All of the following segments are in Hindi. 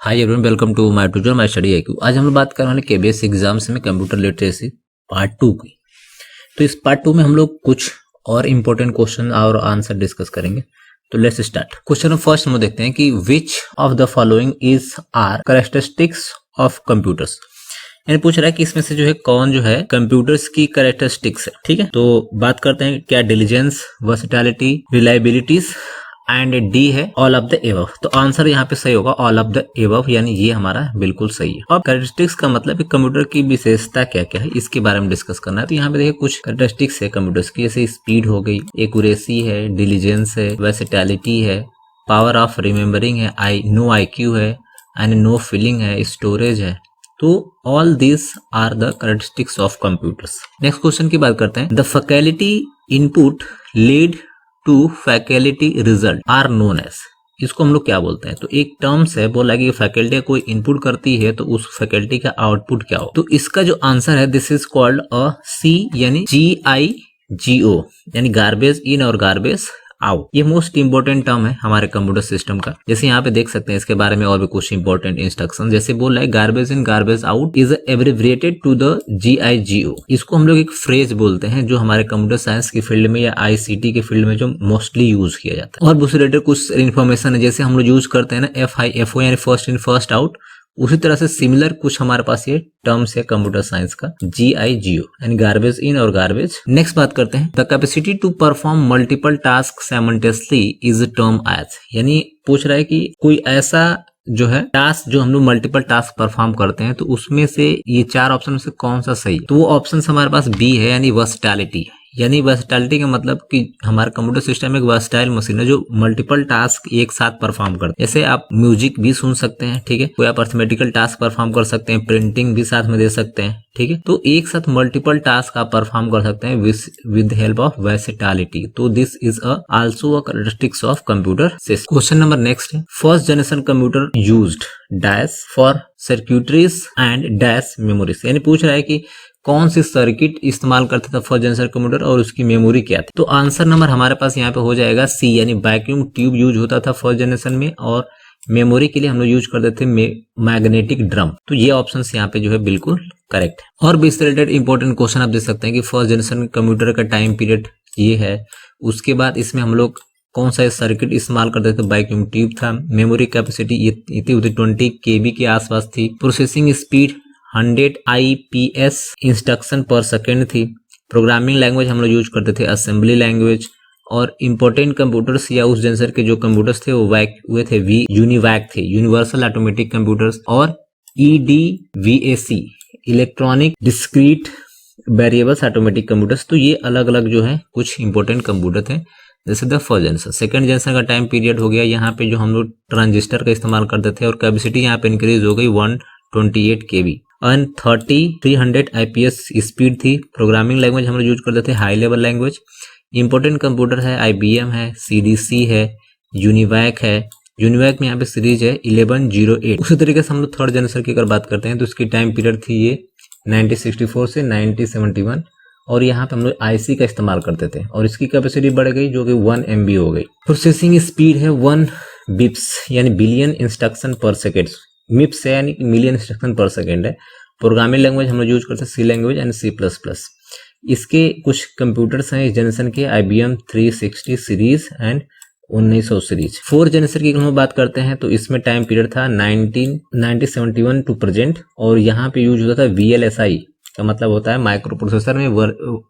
Hi everyone, welcome to my tutor my study IQ. आज हम लोग बात करने वाले केबीएस एग्जाम्स में कंप्यूटर लिटरेसी पार्ट 2 की। तो इस पार्ट 2 में हम लोग कुछ और इंपॉर्टेंट क्वेश्चन और आंसर डिस्कस करेंगे। तो लेट्स स्टार्ट। क्वेश्चन फर्स्ट हम देखते हैं कि which of the following is are characteristics of computers. यानी पूछ रहा है कि इसमें से जो है कौन जो है कंप्यूटर्स की कैरेक्टरिस्टिक्स है। ठीक है, तो बात करते हैं क्या डिलीजेंस, वर्सेटिलिटी, रिलायबिलिटीज एंड डी है ऑल ऑफ द एबव। तो आंसर यहाँ पे सही होगा ऑल ऑफ द एबव, यानी ये हमारा बिल्कुल सही है। अब कैरेक्टरिस्टिक्स का मतलब कंप्यूटर की विशेषता क्या क्या है इसके बारे में डिस्कस करना है। तो यहाँ पे देखिए कुछ कैरेक्टरिस्टिक्स है कंप्यूटर्स की, जैसे स्पीड हो गई, एक्यूरेसी है, डिलीजेंस है, वर्सेटिलिटी है, पावर ऑफ रिमेम्बरिंग है, नो IQ है एंड नो फीलिंग है, स्टोरेज है। तो all this are the characteristics of computers. Next question की बात करते हैं। The faculty input lead to faculty result are known as. इसको हम लोग क्या बोलते हैं? तो एक टर्म्स है, बोला कि फैकल्टी कोई इनपुट करती है तो उस फैकल्टी का आउटपुट क्या हो। तो इसका जो आंसर है दिस इज कॉल्ड अ सी, यानी GIGO, यानी गार्बेज इन और गार्बेज आउट। ये मोस्ट इंपोर्टेंट टर्म है हमारे कंप्यूटर सिस्टम का। जैसे यहाँ पे देख सकते हैं इसके बारे में और भी कुछ इंपोर्टेंट इंस्ट्रक्शन, जैसे बोल रहा है garbage in garbage out is abbreviated to the GIGO। इसको हम लोग एक फ्रेज बोलते हैं जो हमारे कंप्यूटर साइंस की फील्ड में या ICT के फील्ड में जो मोस्टली यूज किया जाता है। और दूसरे रिलेटेड कुछ इन्फॉर्मेशन है, जैसे हम लोग यूज करते हैं ना FIFO यानी फर्स्ट इन फर्स्ट आउट, उसी तरह से सिमिलर कुछ हमारे पास ये टर्म्स है कंप्यूटर साइंस का, GIGO यानी गार्बेज इन और गार्बेज। नेक्स्ट बात करते हैं the capacity to perform multiple task simultaneously is term as. यानी पूछ रहा है कि कोई ऐसा जो है टास्क जो हम लोग मल्टीपल टास्क परफॉर्म करते हैं तो उसमें से ये चार ऑप्शन में से कौन सा सही है। तो वो ऑप्शन हमारे पास बी है, यानी वर्सेटिलिटी। यानी वर्सेटिलिटी का मतलब कि हमारा कंप्यूटर सिस्टम एक वर्सेटाइल मशीन है जो मल्टीपल टास्क एक साथ परफॉर्म करते हैं। जैसे आप म्यूजिक भी सुन सकते हैं, ठीक है, कोई आप अर्थमेटिकल टास्क परफॉर्म कर सकते हैं, प्रिंटिंग भी साथ में दे सकते हैं, ठीक है। तो एक साथ मल्टीपल टास्क आप परफॉर्म कर सकते हैं विद हेल्प ऑफ वर्सेटिलिटी। तो this is also a characteristics of computer system. Question number next है, first generation computer used dash for circuitries and dash memories. यानी पूछ रहा है कि कौन सी सर्किट इस्तेमाल करता था फर्स्ट जनरेशन कंप्यूटर और उसकी मेमोरी क्या थी। तो आंसर नंबर हमारे पास यहाँ पे हो जाएगा सी, यानी वैक्यूम ट्यूब यूज होता था फर्स्ट जनरेशन में, और मेमोरी के लिए हम लोग यूज करते थे मैग्नेटिक ड्रम। तो ये ऑप्शन यहाँ पे जो है बिल्कुल करेक्ट है। और भी इससे रिलेटेड इंपॉर्टेंट क्वेश्चन आप देख सकते हैं कि फर्स्ट जनरेशन कंप्यूटर का टाइम पीरियड ये है, उसके बाद इसमें हम लोग कौन सा सर्किट इस्तेमाल करते थे, वैक्यूम ट्यूब था, मेमोरी कैपेसिटी इतनी होती 20 KB के आसपास थी, प्रोसेसिंग स्पीड 100 IPS इंस्ट्रक्शन पर सेकेंड थी, प्रोग्रामिंग लैंग्वेज हम लोग यूज करते थे असेंबली लैंग्वेज, और इंपोर्टेंट कंप्यूटर्स या उस जनरेशन के जो कंप्यूटर्स थे वो हुए थे यूनिवैक थे, यूनिवर्सल ऑटोमेटिक कंप्यूटर्स, और EDVAC electronic discrete variables automatic computers. तो ये अलग अलग जो है कुछ इंपोर्टेंट कंप्यूटर थे। जैसे the first generation. Second generation का टाइम पीरियड हो गया, यहाँ पे जो हम लोग ट्रांजिस्टर का इस्तेमाल करते थे और कैपेसिटी यहाँ पे इंक्रीज हो गई 128 KB और 300 IPS स्पीड थी। प्रोग्रामिंग लैंग्वेज हम लोग यूज करते थे high level language. Important computer है IBM है, CDC है, यूनिवैक है। यूनिवैक में यहाँ पे सीरीज है 1108। उसी तरीके से हम लोग थर्ड जनरेशन की अगर बात करते हैं तो इसकी टाइम पीरियड थी ये 1964 से 1971, और यहाँ पे हम लोग IC का इस्तेमाल करते थे और इसकी कैपेसिटी बढ़ गई जो कि 1 MB हो गई। प्रोसेसिंग स्पीड है 1 बिप्स यानी बिलियन इंस्ट्रक्शन पर सेकेंड। मिप्स है यानी मिलियन इंस्ट्रक्शन पर सेकेंड है। प्रोग्रामिंग लैंग्वेज हम लोग यूज करते हैं C लैंग्वेज एंड C++। इसके कुछ कंप्यूटर्स हैं इस जनरेशन के, IBM 360 series and 1900 series. Fourth generation की हम बात करते हैं तो इसमें टाइम पीरियड था 1971 टू प्रेजेंट, और यहाँ पे यूज होता था VLSI का मतलब होता है माइक्रो प्रोसेसर में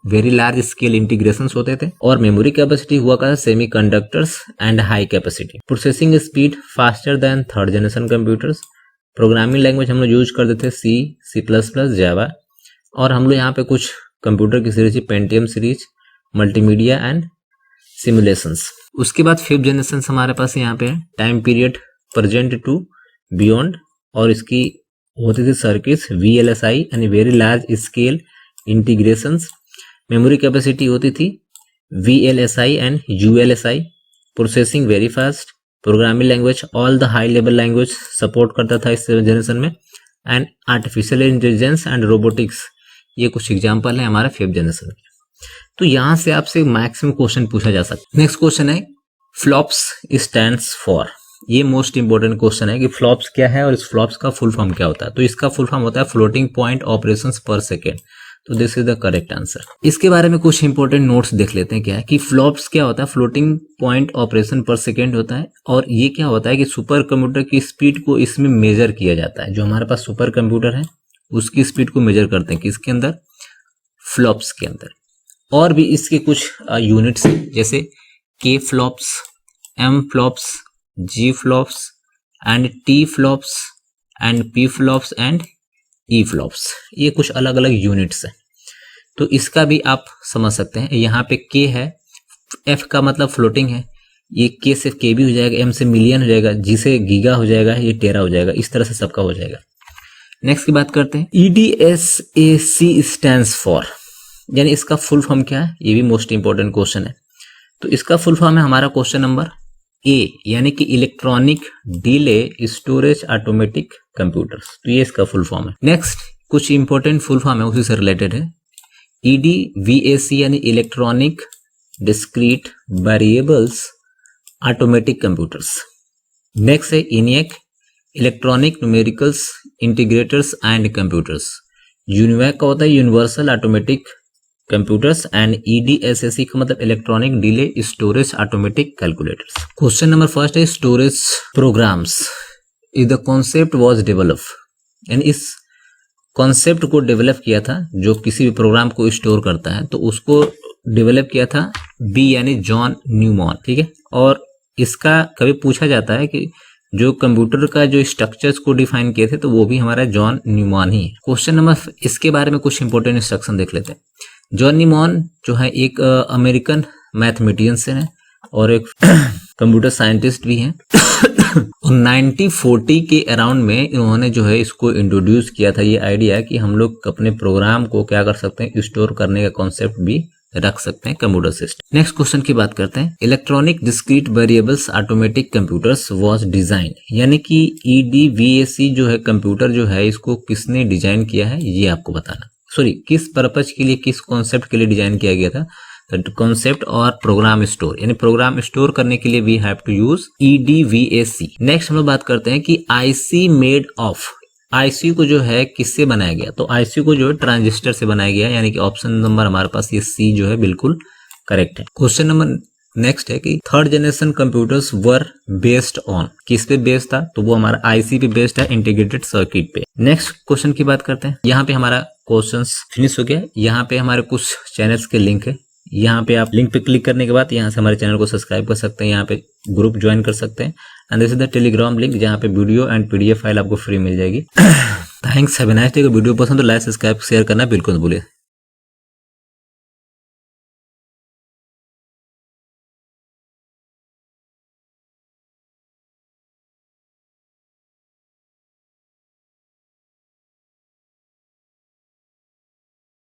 वेरी लार्ज स्केल इंटीग्रेशंस होते थे, और मेमोरी कैपेसिटी हुआ करता semi conductors and high capacity. Processing speed faster than third generation computers. Programming language हम लोग यूज करते थे C++, जावा, और हम लोग यहाँ पे कुछ कंप्यूटर की series Pentium series, multimedia and simulations. उसके बाद फिफ्थ जनरेशन हमारे पास यहाँ पे time period present to beyond, और इसकी होती थी सर्किट्स VLSI यानी very large scale integrations. Memory capacity होती थी VLSI and ULSI। Processing very fast. Programming language all the high level language support करता था इस जनरेशन में, and artificial intelligence and robotics. ये कुछ एग्जाम्पल है हमारे फिफ्थ जनरेशन के। तो यहाँ से आपसे मैक्सिमम क्वेश्चन पूछा जा सकता है। नेक्स्ट क्वेश्चन है फ्लॉप्स स्टैंड्स फॉर। ये मोस्ट इंपॉर्टेंट क्वेश्चन है कि फ्लॉप्स क्या है और इस फ्लॉप्स का फुल फॉर्म क्या होता है। तो इसका फुल फॉर्म होता है फ्लोटिंग पॉइंट ऑपरेशंस पर सेकेंड। तो this is the correct answer. इसके बारे में कुछ इंपॉर्टेंट नोट्स देख लेते हैं। क्या है कि फ्लॉप्स क्या होता है, फ्लोटिंग पॉइंट ऑपरेशन पर सेकेंड होता है। और ये क्या होता है कि सुपर कंप्यूटर की स्पीड को इसमें मेजर किया जाता है। जो हमारे पास सुपर कंप्यूटर है उसकी स्पीड को मेजर करते हैं किसके अंदर, फ्लॉप्स के अंदर। और भी इसके कुछ यूनिट्स हैं, जैसे K flops, M flops, G flops and T flops and P flops and E flops. ये कुछ अलग अलग यूनिट्स हैं। तो इसका भी आप समझ सकते हैं। यहाँ पे के है, एफ का मतलब फ्लोटिंग है, ये के से के भी हो जाएगा, एम से मिलियन हो जाएगा, जी से गीगा हो जाएगा, ये टेरा हो जाएगा। इस तरह से सबका हो जाएगा। नेक्स्ट की बात करते हैं। EDSAC स्टैंड्स फॉर, यानी इसका फुल फॉर्म क्या है, ये भी मोस्ट इंपॉर्टेंट क्वेश्चन है। तो इसका फुल फॉर्म है हमारा क्वेश्चन नंबर ए, यानी कि electronic delay storage automatic computers. तो ये इसका फुल फॉर्म है। नेक्स्ट कुछ इंपॉर्टेंट फुल फॉर्म है, उसी से रिलेटेड है। EDVAC यानी electronic discrete variables automatic computers. Next है ENIAC, electronic numericals integrators and computers. UNIVAC का होता है universal automatic computers and EDSAC का मतलब electronic delay storage automatic calculators. Question number first है storage programs is the concept was develop, यानी इस कॉन्सेप्ट को डेवलप किया था, जो किसी भी प्रोग्राम को स्टोर करता है तो उसको डेवलप किया था बी यानी जॉन न्यूमॉन। ठीक है, और इसका कभी पूछा जाता है कि जो कंप्यूटर का जो स्ट्रक्चर्स को डिफाइन किए थे तो वो भी हमारा जॉन न्यूमॉन ही है। क्वेश्चन नंबर इसके बारे में कुछ इंपॉर्टेंट इंस्ट्रक्शन देख लेते हैं। जॉन न्यूमॉन जो है एक अमेरिकन मैथमेटिशियन है और एक कंप्यूटर साइंटिस्ट भी हैं। 1940 के अराउंड में इन्होंने जो है इसको इंट्रोड्यूस किया था, ये आइडिया कि हम लोग अपने प्रोग्राम को क्या कर सकते हैं, स्टोर करने का कॉन्सेप्ट भी रख सकते हैं कंप्यूटर सिस्टम। नेक्स्ट क्वेश्चन की बात करते हैं। Electronic discrete variables automatic computers was design, यानी कि EDVAC जो है कंप्यूटर जो है इसको किसने डिजाइन किया है ये आपको बताना। सॉरी, किस पर्पज के लिए, किस कॉन्सेप्ट के लिए डिजाइन किया गया था। कॉन्सेप्ट और प्रोग्राम स्टोर, यानी प्रोग्राम स्टोर करने के लिए we have to use EDVAC। Next हम लोग बात करते हैं कि IC मेड ऑफ, IC को जो है किससे बनाया गया, तो IC को जो है ट्रांजिस्टर से बनाया गया, यानी कि ऑप्शन नंबर हमारे पास ये C जो है बिल्कुल करेक्ट है। क्वेश्चन नंबर नेक्स्ट है कि third generation computers were based on, किस पे बेस्ड था, तो वो हमारा IC पे बेस्ड है, इंटीग्रेटेड सर्किट पे। नेक्स्ट क्वेश्चन की बात करते हैं। यहाँ पे हमारा क्वेश्चंस फिनिश हो गया। यहाँ पे हमारे कुछ चैनल्स के लिंक है, यहाँ पे आप लिंक पे क्लिक करने के बाद यहाँ से हमारे चैनल को सब्सक्राइब कर सकते हैं, यहाँ पे ग्रुप ज्वाइन कर सकते हैं and this is the Telegram link जहाँ पे वीडियो एंड PDF फाइल आपको फ्री मिल जाएगी। Thanks, have a nice day. Video पसंद तो लाइक सब्सक्राइब शेयर करना बिल्कुल मत भूलिए।